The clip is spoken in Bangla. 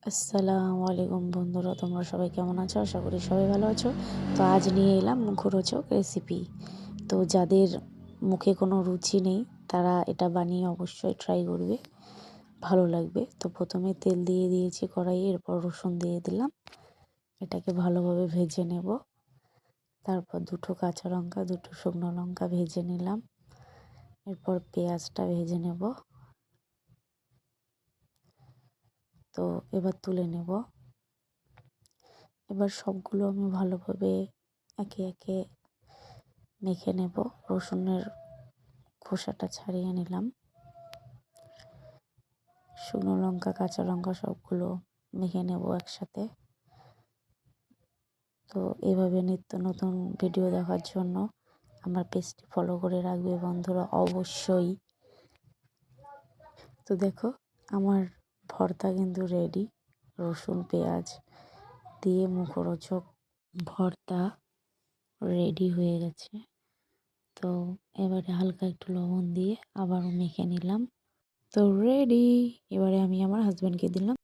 আসসালামু আলাইকুম বন্ধুরা, তোমরা সবাই কেমন আছো? আশা করি সবাই ভালো আছো। তো আজ নিয়ে এলাম মুখরোচক রেসিপি। তো যাদের মুখে কোনো রুচি নেই তারা এটা বানিয়ে অবশ্যই ট্রাই করবে, ভালো লাগবে। তো প্রথমে তেল দিয়ে দিয়েছি কড়াইয়ে, এরপর রসুন দিয়ে দিলাম। এটাকে ভালোভাবে ভেজে নেব। তারপর দুটো কাঁচা লঙ্কা, দুটো শুকনো লঙ্কা ভেজে নিলাম। এরপর পেঁয়াজটা ভেজে নেব। তো এবার তুলে নেব। এবার সবগুলো আমি ভালোভাবে একে একে মেখে নেব। রসুনের খোসাটা ছাড়িয়ে নিলাম। শুকনো লঙ্কা, কাঁচা লঙ্কা সবগুলো মেখে নেব একসাথে। তো এভাবে নিত্য নতুন ভিডিও দেখার জন্য আমার পেজটি ফলো করে রাখবে বন্ধুরা অবশ্যই। তো দেখো, আমার ভর্তা কিন্তু রেডি। রসুন পেঁয়াজ দিয়ে মুখরোচক ভর্তা রেডি হয়ে গেছে। তো এবারে হালকা একটু লবণ দিয়ে আবারও মেখে নিলাম। তো রেডি। এবারে আমি আমার হাজব্যান্ডকে দিলাম।